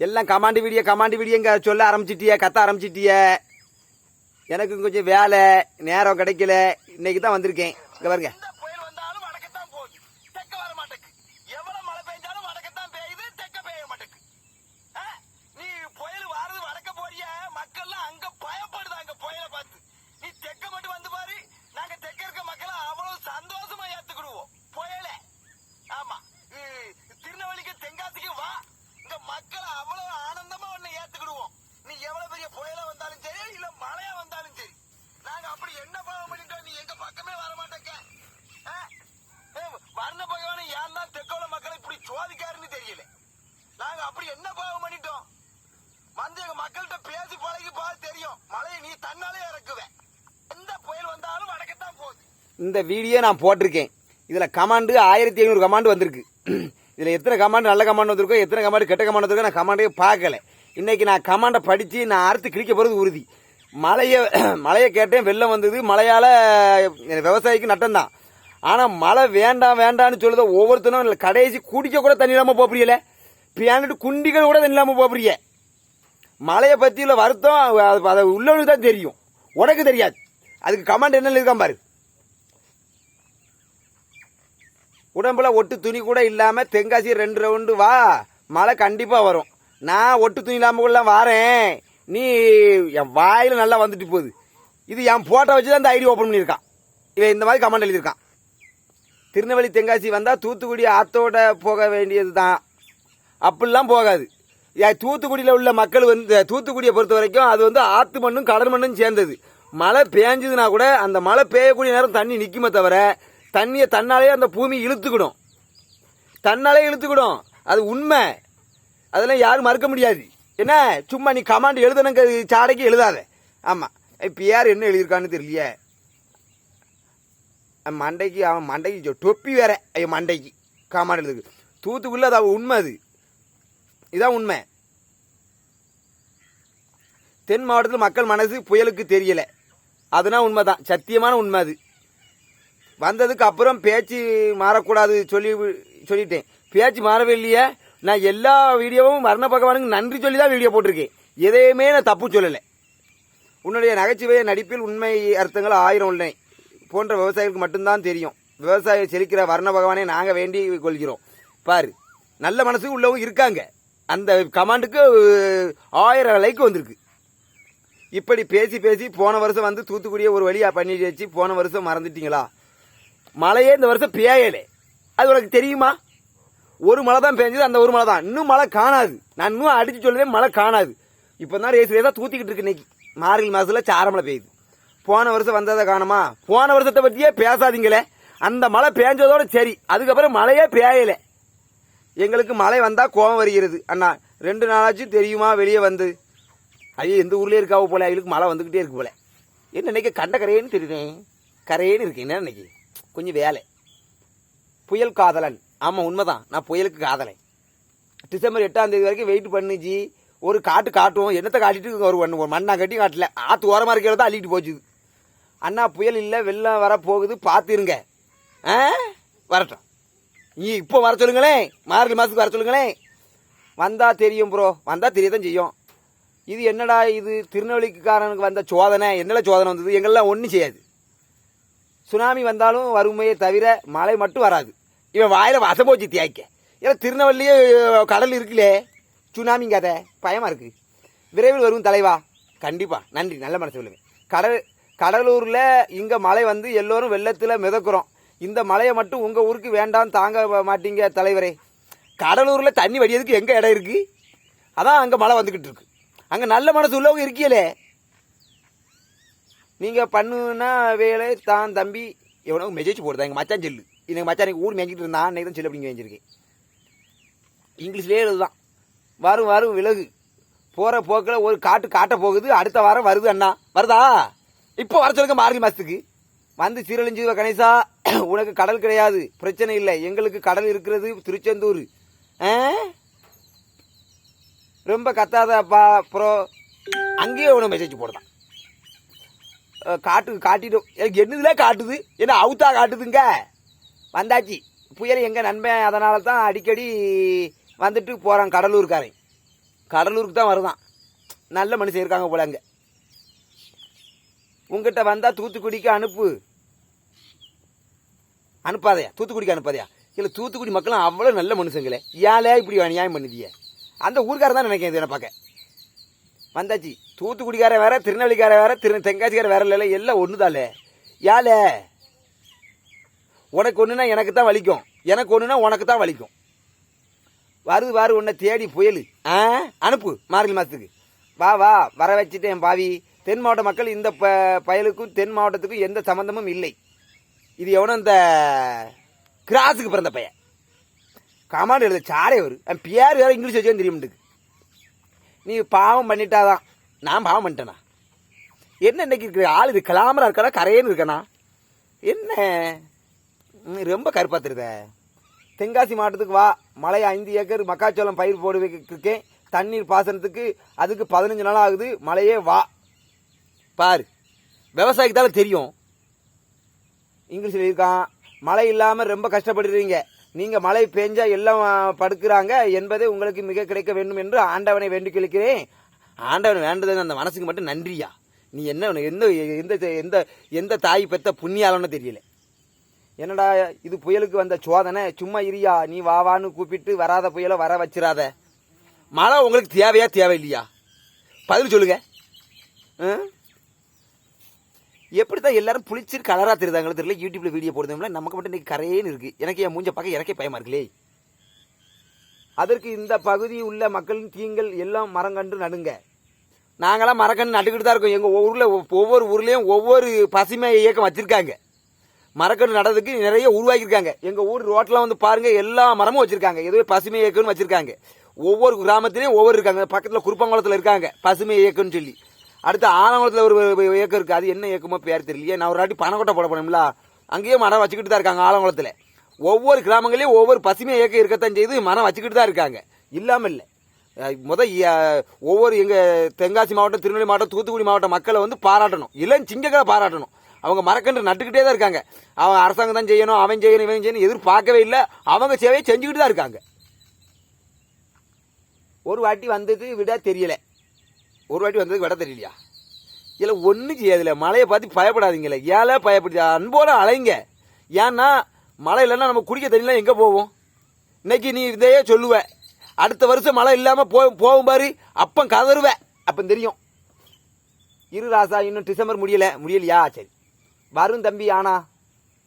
எல்லாம் கமாண்டு வீடியோங்க சொல்ல ஆரம்பிச்சிட்டிய, கத்த ஆரம்பிச்சிட்டிய. எனக்கு கொஞ்சம் வேலை நேரம் கிடைக்கல, இன்னைக்கு தான் வந்திருக்கேன். இங்க பாருங்க. இந்த வீடியோ நான் போட்டிருக்கேன். இதுல கமாண்டு 1500 கமாண்டு வந்திருக்கு. இதுல எத்தனை கமாண்டு நல்ல கமாண்டு வந்திருக்கோ, எத்தனை கமாண்டு கெட்ட கமாண்டு வந்திருக்கோ நான் கமாண்டே பார்க்கல. இன்னைக்கு நான் கமாண்டை படிச்சு நான் அறுத்து கிழிக்க போறது உறுதி. மழையை கேட்டேன், வெள்ளம் வந்தது, மழையால விவசாயிக்கு நட்டம் தான். ஆனா மழை வேண்டாம் வேண்டாம்னு சொல்லுத ஒவ்வொருத்தரும் கடைசி குடிக்க கூட தண்ணி இல்லாம போறியல, பியானிட்டு குண்டிகள் கூட தண்ணி இல்லாம போறிய. மழையை பத்தி உள்ள வருத்தம் அதை உள்ளவனுக்கு தான் தெரியும், உனக்கு தெரியாது. அதுக்கு கமாண்ட் என்ன இருக்கான் பாரு. உடம்புல ஒட்டு துணி கூட இல்லாம தென்காசி 2 ரவுண்டு வா, மழை கண்டிப்பா வரும். நான் ஒட்டு துணி இல்லாம கூட வாரேன், நீ என் வாயில நல்லா வந்துட்டு போகுது. இது என் போட்டோ வச்சுதான் இந்த ஐடி ஓபன் பண்ணியிருக்கான். இவன் இந்த மாதிரி கமெண்ட் எழுதியிருக்கான். திருநெல்வேலி தென்காசி வந்தா தூத்துக்குடி ஆத்தோட போக வேண்டியது தான், அப்படிலாம் போகாது. தூத்துக்குடியில் உள்ள மக்கள் தூத்துக்குடியை பொறுத்த வரைக்கும் அது ஆத்து மண்ணும் கடல் மண்ணும் சேர்ந்தது. மழை பெஞ்சதுன்னா கூட அந்த மழை பெய்யக்கூடிய நேரம் தண்ணி நிக்குமே தவிர தண்ணியை தன்னாலே அந்த பூமி இழுத்துக்கிடும், தன்னாலே இழுத்துக்கிடும். அது உண்மை, அதெல்லாம் யாரும் மறுக்க முடியாது. என்ன சும்மா நீ கமாண்ட் எழுதணுங்க சாடைக்கு எழுதாத. ஆமா, இப்ப யார் என்ன எழுதியிருக்கான்னு தெரியலையே. மண்டைக்கு அவன் மண்டைக்கு தொப்பி வேற மண்டைக்கு கமாண்ட் எழுதுக்கு. தூத்துக்குள்ள அது உண்மை, அது இதான் உண்மை. தென் மாவட்டத்தில் மக்கள் மனசு புயலுக்கு தெரியல, அதுனா உண்மைதான், சத்தியமான உண்மை. அது வந்ததுக்கு அப்புறம் பேச்சு மாறக்கூடாது சொல்லிட்டேன். பேச்சு மாறவே இல்லையே. நான் எல்லா வீடியோவும் வர்ண பகவானுக்கு நன்றி சொல்லி தான் வீடியோ போட்டிருக்கேன். எதையுமே நான் தப்பு சொல்லலை. உன்னுடைய நகைச்சுவை நடிப்பில் உண்மை அர்த்தங்கள் 1000 உள்ளன போன்ற விவசாயிகளுக்கு மட்டும்தான் தெரியும். விவசாயி செழிக்கிற வர்ண பகவானை நாங்கள் வேண்டி கொள்கிறோம். பாரு, நல்ல மனசு உள்ளவங்க இருக்காங்க. அந்த கமாண்டுக்கு 1000 லைக் வந்திருக்கு. இப்படி பேசி பேசி போன வருஷம் தூத்துக்குடியை ஒரு வழியா பண்ணி வச்சு போன வருஷம் மறந்துட்டீங்களா? மழையே இந்த வருஷம் பெய்யலே, அது உனக்கு தெரியுமா? ஒரு மழை தான் பெஞ்சது, அந்த ஒரு மழை தான். இன்னும் மழை காணாது. நான் இன்னும் அடிச்சு சொல்லுவேன், மழை காணாது. இப்பதான் ரேசா தூத்திக்கிட்டு இருக்கு. இன்னைக்கு மார்கழி மாசத்துல சாரமழை பெய்யுது. போன வருஷம் வந்ததை காணுமா? போன வருஷத்தை பத்தியே பேசாதீங்களே. அந்த மழை பெஞ்சதோட சரி, அதுக்கப்புறம் மழையே பெய்யல. எங்களுக்கு மழை வந்தா கோபம் வருகிறது. அண்ணா 2 நாளாச்சும் தெரியுமா வெளியே வந்து? ஐயோ, எந்த ஊர்லயே இருக்காவோ போல, அவங்களுக்கு மழை வந்துகிட்டே இருக்கு போல. என்ன இன்னைக்கு கண்ட கரையேன்னு தெரியுறேன், கரையேன்னு இருக்கு. என்ன இன்னைக்கு கொஞ்சம் வேலை. புயல் காதலன், ஆமா உண்மைதான், நான் புயலுக்கு காதலன். டிசம்பர் 8ஆம் தேதி வரைக்கும் வெயிட் பண்ணிச்சு. ஒரு காட்டுவோம், என்னத்தை காட்டிட்டு ஒரு மண்ணா கட்டி காட்டல, ஆத்து ஓரமா இருக்கிறத அள்ளிட்டு போச்சு. அண்ணா புயல் இல்லை, வெள்ளம் வர போகுது, பார்த்துருங்க. வரட்டும், நீ இப்போ வர சொல்லுங்களேன், மார்கழி மாசத்துக்கு வர சொல்லுங்களேன். வந்தா தெரியும் ப்ரோ, வந்தா தெரியதான் செய்யும். இது என்னடா இது திருநெல்வேலிக்காரனுக்கு வந்த சோதனை? என்னல சோதனை வந்தது? எங்கெல்லாம் ஒன்றும் செய்யாது. சுனாமி வந்தாலும் வறுமையை தவிர மழை மட்டும் வராது. இவன் வாயில வச போச்சு தியாய்க்க. ஏன்னா திருநெல்வேலியே கடல் இருக்குல்லே, சுனாமிங்காத பயமா இருக்கு. விரைவில் வரும் தலைவா. கண்டிப்பா, நன்றி, நல்ல மனசு சொல்லுங்க. கடலூர்ல இங்க மழை எல்லோரும் வெள்ளத்துல மிதக்குறோம். இந்த மழையை மட்டும் உங்க ஊருக்கு வேண்டாம், தாங்க மாட்டீங்க தலைவரே. கடலூர்ல தண்ணி வடியதுக்கு எங்க இடம் இருக்கு? அதான் அங்க மழை வந்துகிட்டு இருக்கு. அங்க நல்ல மனசு உள்ளவங்க இருக்கீங்களே. நீங்க பண்ணுனா வேலை தான் தம்பி. எவனோ மெசேஜ் போடுதா எங்க மச்சான் செல்லு. எங்க மச்சான் ஊர் மேய்ச்சிட்டு இருந்தான், அன்னைக்கு தான் செல்லு அப்படிங்க மேய்ச்சிருக்கேன். இங்கிலீஷ்லேயே எழுதுதான். வரும் விலகு போற போக்கில் ஒரு காட்ட போகுது, அடுத்த வாரம் வருது. அண்ணா வருதா? இப்போ வர சொல்லுங்க, மார்கழி மாசத்துக்கு சீரழிஞ்சு. கணேசா, உனக்கு கடல் கிடையாது, பிரச்சனை இல்லை. எங்களுக்கு கடல் இருக்கிறது, திருச்செந்தூர். ரொம்ப கத்தாதப்பா ப்ரோ. அங்கேயே உனக்கு மெசேஜ் போடுதான். காட்டிடும். எனக்கு என்னதுல காட்டுது? என்ன அவுத்தா காட்டுதுங்க? வந்தாச்சு புயல் எங்க நண்பன், அதனால தான் அடிக்கடி வந்துட்டு போறான் கடலூர்காரன். கடலூருக்கு தான் வருதான். நல்ல மனுஷன் இருக்காங்க போல அங்கே. உங்ககிட்ட வந்தால் தூத்துக்குடிக்கு அனுப்பாதையா? தூத்துக்குடிக்கு அனுப்பாதையா? இல்லை, தூத்துக்குடி மக்களும் அவ்வளோ நல்ல மனுஷங்களே. ஏழை இப்படி நியாயம் பண்ணுதிய? அந்த ஊருக்காரர் தான் நினைக்கிறேன் இதை பார்க்க வந்தாச்சு. தூத்துக்குடிக்கார வேற, திருநெல்வேலிக்கார வேற, தென்காசிக்கார வேற இல்லை, எல்லாம் ஒன்று தானே. ஏழை உனக்கு ஒன்றுனா எனக்கு தான் வலிக்கும், எனக்கு ஒன்றுனா உனக்கு தான் வலிக்கும். வாரு உன்னை தேடி புயல் அனுப்பு மார்கழி மாதத்துக்கு. வா வர வச்சுட்டேன் பாவி. தென் மாவட்ட மக்கள் இந்த பயலுக்கும் தென் மாவட்டத்துக்கும் எந்த சம்மந்தமும் இல்லை. இது எவனோ இந்த கிராஸுக்கு பிறந்த பையன் கமாண்ட் எழுத சாரே வரும். என் பேர் வேறு இங்கிலீஷ் வச்சு தெரியும்ட்டுக்கு. நீ பாவம் பண்ணிட்டாதான். நான் பாவம் பண்ணிட்டேனா? என்ன இன்னைக்கு இருக்கிற ஆள் இது கிளாமரா இருக்கானா கரையேன்னு இருக்கானா? என்ன ரொம்ப கருப்பாத்துருத. தென்காசி மாவட்டத்துக்கு வா. மழை 5 ஏக்கர் மக்காச்சோளம் பயிர் போடுவதற்கே தண்ணீர் பாசனத்துக்கு அதுக்கு 15 நாள் ஆகுது. மழையே வா பாரு. விவசாயிக்கு தெரியும். இங்கிலீஷில் இருக்கான். மழை இல்லாமல் ரொம்ப கஷ்டப்படுறீங்க நீங்கள். மழை பெஞ்சா எல்லாம் படுக்கிறாங்க என்பதை உங்களுக்கு மிக கிடைக்க வேண்டும் என்று ஆண்டவனை வேண்டி கேட்கிறேன். ஆண்டவன் வேண்டது அந்த மனசுக்கு மட்டும் நன்றியா. நீ என்ன எந்த எந்த எந்த எந்த தாய் பெற்ற புண்ணியாலன்னு தெரியல. என்னடா இது புயலுக்கு வந்த சோதனை. சும்மா இரியா, நீ வான்னு கூப்பிட்டு வராத புயலை வர வச்சிடாத. மழை உங்களுக்கு தேவையா தேவையில்லையா? பதில் சொல்லுங்க. எப்படித்தான் எல்லாரும் புளிச்சிரு கலரா தெரியுதாங்களோ தெரியல. யூடியூப்ல வீடியோ போடுறதுல நமக்கு மட்டும் இன்னைக்கு கரையேன்னு இருக்கு. எனக்கு என் மூஞ்ச பார்க்க எனக்கே பயமா இருக்குல்லே. அதற்கு இந்த பகுதி உள்ள மக்களின் தீங்கள் எல்லாம் மரங்கன்று நடுங்க. நாங்களாம் மரக்கன்று நட்டுக்கிட்டு தான் இருக்கோம். எங்கள் ஊரில் ஒவ்வொரு ஊர்லேயும் ஒவ்வொரு பசுமை இயக்கம் வச்சுருக்காங்க. மரக்கன்று நடறதுக்கு நிறைய உருவாக்கியிருக்காங்க. எங்கள் ஊர் ரோட்டில் வந்து பாருங்கள், எல்லா மரமும் வச்சுருக்காங்க. எதுவே பசுமை இயக்கம்னு வச்சுருக்காங்க. ஒவ்வொரு கிராமத்துலேயும் ஒவ்வொரு இருக்காங்க. பக்கத்தில் குருப்பங்குளத்தில் இருக்காங்க பசுமை இயக்கம்னு சொல்லி. அடுத்து ஆலங்குளத்தில் ஒரு இயக்கம் இருக்குது. அது என்ன இயக்கமோ பேர் தெரியலையே. நான் ஒரு வாட்டி பணக்கொட்டை போட போனோம்ல, அங்கேயே மரம் வச்சுக்கிட்டு தான் இருக்காங்க ஆலங்குளத்தில். ஒவ்வொரு கிராமங்களையும் ஒவ்வொரு பசுமை இயக்கம் இருக்கத்தான் செய்து மரம் வச்சுக்கிட்டு தான் இருக்காங்க. இல்லாமல் இல்லை. ஒவ்வொரு எங்கள் தென்காசி மாவட்டம், திருநெல்வேலி மாவட்டம், தூத்துக்குடி மாவட்ட மக்களை வந்து பாராட்டணும். இல்லைன்னு சிங்கங்களை பாராட்டணும். அவங்க மரக்கன்று நட்டுக்கிட்டே தான் இருக்காங்க. அவங்க அரசாங்கம் தான் செய்யணும், அவன் செய்யணும், இவன் செய்யணும் எதிர்பார்க்கவே இல்லை. அவங்க சேவையை செஞ்சுக்கிட்டு தான் இருக்காங்க. ஒரு வாட்டி வந்தது விட தெரியல. ஒரு வாட்டி வந்ததுக்கு விட தெரியலையா? இல்லை ஒன்றும் செய்யாதுல்ல. மழையை பார்த்து பயப்படாதீங்களே. ஏழை பயப்படுது, அன்போட அலைங்க. ஏன்னா மழை இல்லைன்னா நம்ம குடிக்க தண்ணிலாம் எங்கே போவோம்? இன்னைக்கு நீ இதையே சொல்லுவ, அடுத்த வருஷம் மழை இல்லாமல் போகும் பாரு, அப்போ கதறுவேன். அப்போ தெரியும். இரு ராசா, இன்னும் டிசம்பர் முடியலையா? சரி வரும் தம்பி. ஆனா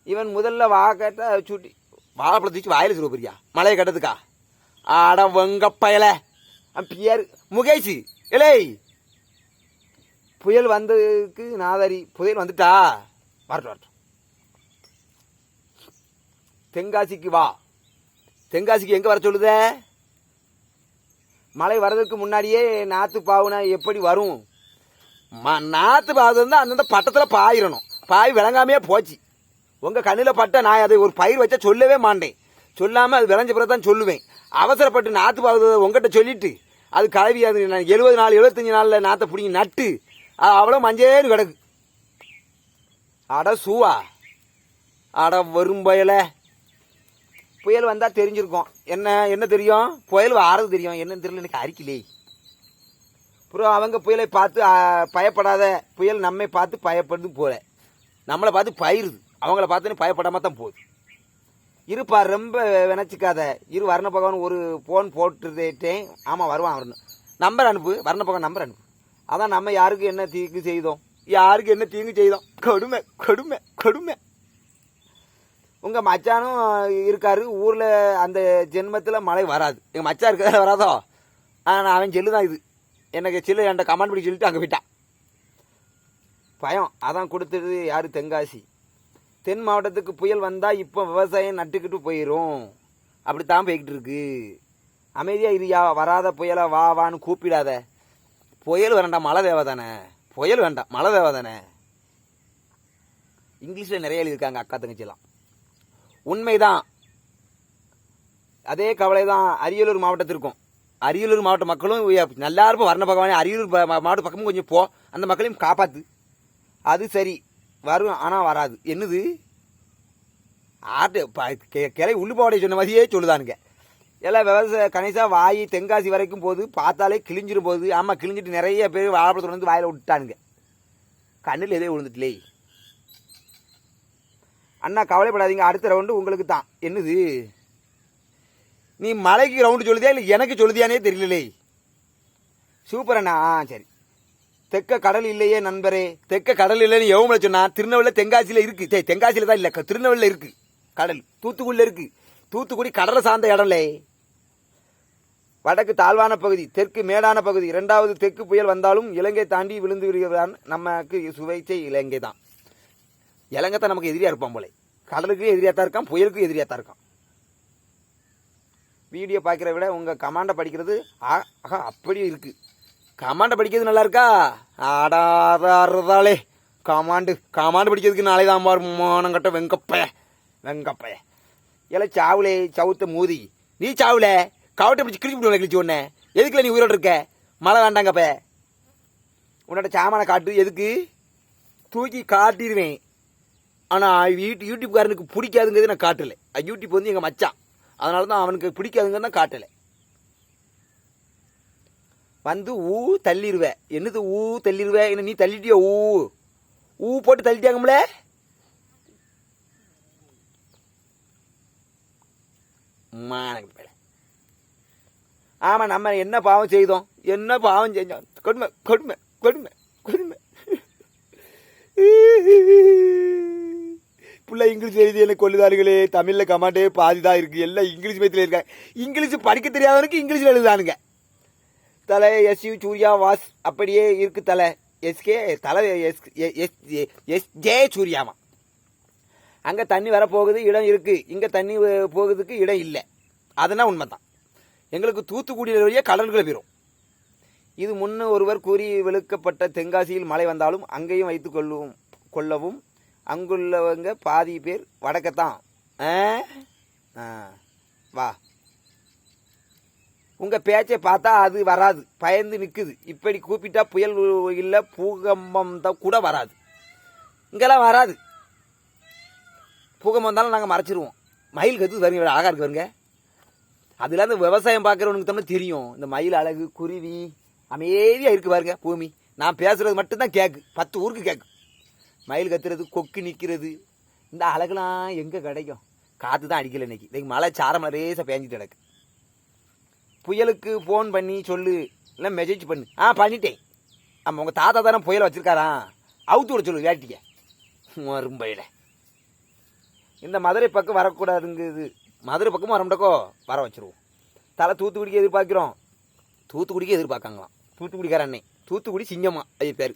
இவன் முதல்ல வாக்கட்ட சூட்டி வாழைப்பழத்தை வச்சு வாயில சொல்ல போறியா மழையை கட்டதுக்கா? ஆட வங்க பயல பேர் முகேஷ். இலை புயல் வந்ததுக்கு நாதாரி. புயல் வந்துட்டா வரட்டும். தென்காசிக்கு வா. தென்காசிக்கு எங்க வர சொல்லுத? மழை வர்றதுக்கு முன்னாடியே நாத்து பாவுனா எப்படி வரும்? நாத்து பாவது வந்து அந்தந்த பட்டத்தில் பாயிரணும். பாய் விளங்காமையே போச்சு. உங்கள் கண்ணில் பட்ட நான் அதை ஒரு பயிர் வச்சா சொல்லவே மாட்டேன். சொல்லாமல் அது விளைஞ்ச பிறகு தான் சொல்லுவேன். அவசரப்பட்டு நாற்று பாவது உங்ககிட்ட சொல்லிட்டு அது கலவி அது 70 நாள் 75 நாளில் நாற்றை பிடிங்கி நட்டு அது அவ்வளோ மஞ்சேன்னு கிடக்கு. அட சூவா, அட வரும் பயல. புயல் வந்தால் தெரிஞ்சிருக்கும். என்ன தெரியும்? புயல் வாரது தெரியும். என்னன்னு தெரியல, எனக்கு அறிக்கலே. அப்புறம் அவங்க புயலை பார்த்து பயப்படாத, புயல் நம்மை பார்த்து பயப்படுது போல. நம்மளை பார்த்து பயிருது, அவங்கள பார்த்துன்னு பயப்படாம தான் போகுது. இருப்பா, ரொம்ப நினச்சிக்காத. இரு, வர்ண பகவான் ஒரு ஃபோன் போட்டுட்டேன். ஆமாம் வருவான். வரணும். நம்பர் அனுப்பு, வர்ண பகவான் நம்பர் அனுப்பு. அதான் நம்ம யாருக்கு என்ன தீங்கு செய்தோம், யாருக்கு என்ன தீங்கு செய்தோம். கொடுமை கொடுமை கொடுமை. உங்கள் மச்சானும் இருக்காரு ஊரில். அந்த ஜென்மத்தில் மழை வராது. எங்கள் மச்சான் இருக்கிறதா வராதோ? ஆனால் அவன் செல்லுதான் இது. எனக்கு சில்லு என்கிட்ட கமெண்ட் பண்ணி சொல்லிட்டு அங்கே போயிட்டான். பயம் அதான் கொடுத்தது யார்? தென்காசி. தென் மாவட்டத்துக்கு புயல் வந்தால் இப்போ விவசாயம் நட்டுக்கிட்டு போயிடும். அப்படித்தான் போய்கிட்டு இருக்கு. அமைதியாக இருயா. வராத புயலை வான்னு கூப்பிடாத. புயல் வேண்டாம், மழை தேவை தானே. புயல் வேண்டாம், மழை தேவை தானே. இங்கிலீஷில் நிறைய எழுதியிருக்காங்க அக்கா தங்கச்சியெல்லாம். உண்மைதான். அதே கவலை தான் அரியலூர் மாவட்டத்திற்கும். அரியலூர் மாவட்ட மக்களும் நல்லா இருப்போம். வர்ண பகவானே, அரியலூர் மாவட்ட பக்கமும் கொஞ்சம் போ, அந்த மக்களையும் காப்பாற்று. அது சரி, வரும் ஆனால் வராது. என்னது ஆட்டு கிளை உள்ளுப்பாவடை சொன்ன மாதிரியே சொல்லுதானுங்க. எல்லாம் விவசாய கணிசா வாய் தென்காசி வரைக்கும் போகுது, பார்த்தாலே கிழிஞ்சிரும் போகுது. ஆமாம், கிழிஞ்சிட்டு நிறைய பேர் வாழைப்பழத்தை வந்து வாயில் விட்டானுங்க. கண்ணில் எதே விழுந்துட்டுலே. அண்ணா கவலைப்படாதீங்க, அடுத்த ரவுண்டு உங்களுக்கு தான். என்னது நீ மலைக்கு ரவுண்டு சொல்லுதியா இல்லை எனக்கு சொல்லுதியானே தெரியலே. சூப்பர் அண்ணா. சரி, தெற்க கடல் இல்லையே நண்பரே. தெற்க கடல் இல்லைன்னு எவ்வளோ சொன்னா? திருநெல்வேலியில் தென்காசியில் இருக்கு. தென்காசியில் தான் இல்லை, திருநெல்வேலியில் இருக்கு கடல். தூத்துக்குடியில் இருக்கு. தூத்துக்குடி கடலை சார்ந்த இடம்லே. வடக்கு தாழ்வான பகுதி, தெற்கு மேடான பகுதி. 2வது தெற்கு புயல் வந்தாலும் இலங்கை தாண்டி விழுந்து விடுகிறான். நமக்கு சுவைச்சை இலங்கை தான். இலங்கை தான் நமக்கு எதிரியா இருப்பான் போல. கடலுக்கு எதிரியா தான் இருக்கான், புயலுக்கு எதிரியா தான் இருக்கான். வீடியோ பார்க்குறத விட உங்கள் கமாண்டை படிக்கிறது அப்படி இருக்கு. கமாண்டை படிக்கிறது நல்லா இருக்கா? ஆடாதாலே கமாண்டு படிக்கிறதுக்கு நாளை தான் மானம் கட்ட வெங்கப்பைய எல்லாம் சாவுலே சவுத்த மூதி. நீ சாவுல கவட்டை பிடிச்சி கிழிச்சு உடனே எதுக்குல நீ உயிரோடு இருக்க? மழை வேண்டாங்கப்ப. உன்னோட சாமான காட்டு. எதுக்கு? தூக்கி காட்டிடுவேன். ஆனால் யூடியூப்காரனுக்கு பிடிக்காதுங்கிறது நான் காட்டலை. யூடியூப் வந்து எங்கள் மச்சான், அதனால தான் அவனுக்கு பிடிக்காதுங்கிறது தான் காட்டலை. வந்து தள்ளிடுவேன். என்னது தள்ளிடுவேன்? என்ன நீ தள்ளிட்டியோ? போட்டு தள்ளிட்டாங்கம்ல. ஆமா, நம்ம என்ன பாவம் செய்தோம்? என்ன பாவம் செஞ்சோம்? கொடுமை கொடுமை கொடுமை கொடுமை. புள்ள இங்கிலீஷ் எழுதி என்ன கொள்ளுதானுங்களே. தமிழ்ல கமாண்டே பாதி தான் இருக்கு. எல்லாம் இங்கிலீஷ் மீதியில் இருக்காங்க. இங்கிலீஷ் படிக்க தெரியாதவனுக்கு இங்கிலீஷ்ல எழுதுதானுங்க. தலை எஸ்யூ சூர்யா வாஸ் அப்படியே இருக்கு. தலை எஸ்கே தலை எஸ்ஜே சூர்யாமா. அங்கே தண்ணி வர போகுது, இடம் இருக்கு. இங்கே தண்ணி போகுதுக்கு இடம் இல்லை. அதனால் உண்மைதான். எங்களுக்கு தூத்துக்குடியில் வழியாக கடல்களை பெறும். இது முன்னு ஒருவர் கூறி வெளுக்கப்பட்ட தென்காசியில் மழை வந்தாலும் அங்கேயும் வைத்து கொள்ளவும் அங்குள்ளவங்க பாதி பேர் வடக்கத்தான். வா, உங்கள் பேச்சை பார்த்தா அது வராது, பயந்து நிற்குது. இப்படி கூப்பிட்டா புயல் இல்லை பூகம்பம் தான் கூட வராது. இங்கெல்லாம் வராது. பூகம்பம் வந்தாலும் நாங்கள் மறைச்சிருவோம். மயில் கத்து வருங்க, அழகா இருக்கு வருங்க. அதில் அந்த விவசாயம் பார்க்குறவனுக்கு தான் தெரியும். இந்த மயில் அழகு, குருவி அமைதியாக இருக்கு பாருங்க. பூமி நான் பேசுறது மட்டும்தான் கேட்கு, 10 ஊருக்கு கேட்கு. மயில் கத்துறது, கொக்கு நிற்கிறது, இந்த அழகுலாம் எங்கே கிடைக்கும்? காற்று தான் அடிக்கல இன்னைக்கு. மழை சாரம் ரேசாக பேஞ்சிட்டு கிடக்கு. புயலுக்கு ஃபோன் பண்ணி சொல்லு, இல்லை மெசேஜ் பண்ணு. பண்ணிட்டேன். ஆமாம், உங்கள் தாத்தா தானே புயலை வச்சுருக்காரா? அவுத்து விட சொல்லு வேட்டிக்க மரும்பையில். இந்த மதுரை பக்கம் வரக்கூடாதுங்குது. மதுரை பக்கமும் வரமாட்டக்கோ, வர வச்சுருவோம். தலை தூத்துக்குடிக்கு எதிர்பார்க்குறோம். தூத்துக்குடிக்கு எதிர்பார்க்காங்களாம். தூத்துக்குடிக்கார அண்ணே, தூத்துக்குடி சிங்கம்மா ஐய பேர்.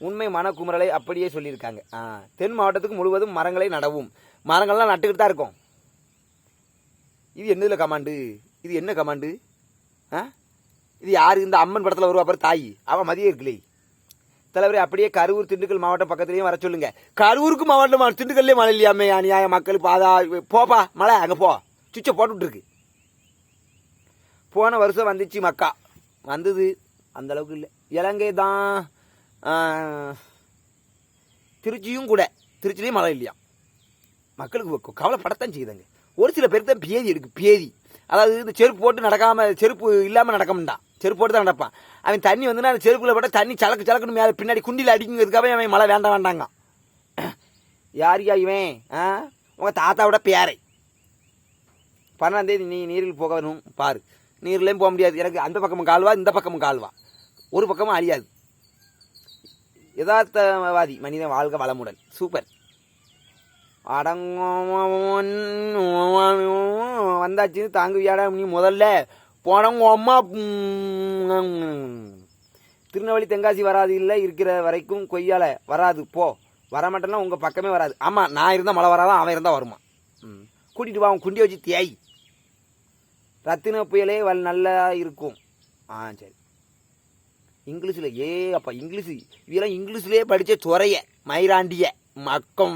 உண்மை மனக்குமரலை அப்படியே சொல்லியிருக்காங்க. தென் மாவட்டத்துக்கு முழுவதும் மரங்களை நடவும். மரங்கள்லாம் நட்டுக்கிட்டு தான் இருக்கும். இது என்னதுல கமாண்டு? இது என்ன கமாண்டு? இது யாரு? இந்த அம்மன் படத்தில் வருவா பாரு தாய், அவன் மதியம் இருக்குல்லே. தலைவரே அப்படியே கரூர் திண்டுக்கல் மாவட்டம் பக்கத்துலேயும் வர சொல்லுங்க. கரூருக்கு மாவட்டம் திண்டுக்கல்லே மழை இல்லையாமே. அநியாய மக்கள் பாதா போப்பா மழை அங்கே போ. சுவிட்சை போட்டுருக்கு. போன வருஷம் வந்துச்சு மக்கா, வந்தது அந்த அளவுக்கு இல்லை. இலங்கை தான். திருச்சியும் கூட, திருச்சிலையும் மழை இல்லையா. மக்களுக்கு கவலைப்படத்தான் செய்யுதுங்க. ஒரு சில பேருக்கு தான் பேதி இருக்கு. பேதி அதாவது இந்த செருப்பு போட்டு நடக்காம, செருப்பு இல்லாமல் நடக்கமுண்டான். செருப்பு போட்டு தான் நடப்பான். அவன் தண்ணி வந்துன்னா அந்த செருப்புல போட்டால் தண்ணி சலக்குன்னு மேலே பின்னாடி குண்டியில் அடிக்குங்கிறதுக்காக அவன் மழை வேண்டாங்க. யாரியா இவன்? உங்கள் தாத்தாவோட பேரை. 12ஆம் தேதி நீ நீரில் போகணும் பாரு. நீர்லேயும் போக முடியாது. எனக்கு அந்த பக்கமும் கால்வா, இந்த பக்கமும் கால்வா, ஒரு பக்கமும் அழியாது. யதார்த்தவாதி மனிதன் வாழ்க வளமுடன். சூப்பர். வந்தாச்சு தாங்குவியாடா நீ முதல்ல போனவங்க அம்மா. திருநெல்வேலி தென்காசி வராது இல்லை, இருக்கிற வரைக்கும் கொய்யால வராது. போ, வரமாட்டேன்னா உங்கள் பக்கமே வராது. ஆமாம், நான் இருந்தால் மழை வராதான், அவன் இருந்தால் வருமா. கூட்டிகிட்டு வா, அவன் குண்டி வச்சு தேய். ரத்தின புயலே நல்லா இருக்கும். சரி. இங்கிலீஷில் அப்பா இங்கிலீஷ் இதெல்லாம் இங்கிலீஷ்லேயே படித்த துறைய மயிராண்டிய மக்கம்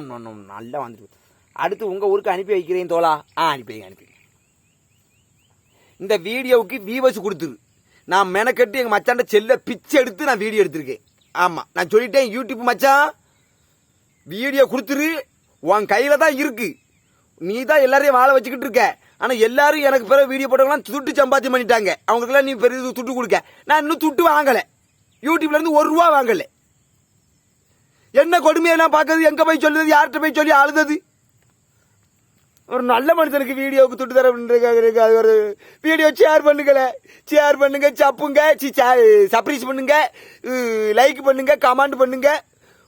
நல்லா வந்துருக்கு. அடுத்து உங்கள் ஊருக்கு அனுப்பி வைக்கிறேன் தோலா. அனுப்பி இந்த வீடியோவுக்கு வியூவர்ஸ் கொடுத்துரு. நான் மெனக்கட்டு எங்கள் மச்சாண்ட செல்ல பிச்சை எடுத்து நான் வீடியோ எடுத்திருக்கேன். ஆமாம், நான் சொல்லிட்டேன். யூடியூப் மச்சான் வீடியோ கொடுத்துரு, உன் கையில் தான் இருக்கு. நீ தான் எல்லாரையும் வாழ வச்சுக்கிட்டு இருக்க. ஆனால் எல்லாரும் எனக்கு பிறகு வீடியோ போட்டவங்களாம் துட்டு சம்பாத்தியம் பண்ணிட்டாங்க. அவங்களுக்குலாம் நீ பெரிய துட்டு கொடுக்க. நான் இன்னும் துட்டு வாங்கலை. யூடியூப்ல இருந்து ₹1 வாங்கலை. என்ன கொடுமையெல்லாம் பார்க்கறது, எங்கே போய் சொல்லுறது, யார்கிட்ட போய் சொல்லி அழுதது. ஒரு நல்ல மனுஷனுக்கு வீடியோவுக்கு துட்டு தர அது ஒரு வீடியோ ஷேர் பண்ணுங்க, சப்புங்க, சப்ரைஸ் பண்ணுங்க, லைக் பண்ணுங்க, கமெண்ட் பண்ணுங்க.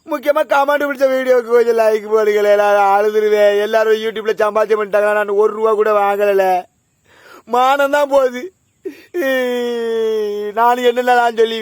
முக்கியமாக கமெண்ட் பிடிச்ச வீடியோவுக்கு கொஞ்சம் லைக் போடுங்களேன். எல்லாரும் அழுதுருவேன். எல்லாரும் யூடியூப்ல சம்பாத்தியம் பண்ணிட்டாங்க. நான் ₹1 கூட வாங்கல. மானம் தான் போகுது. நான் என்னென்ன நான் சொல்லி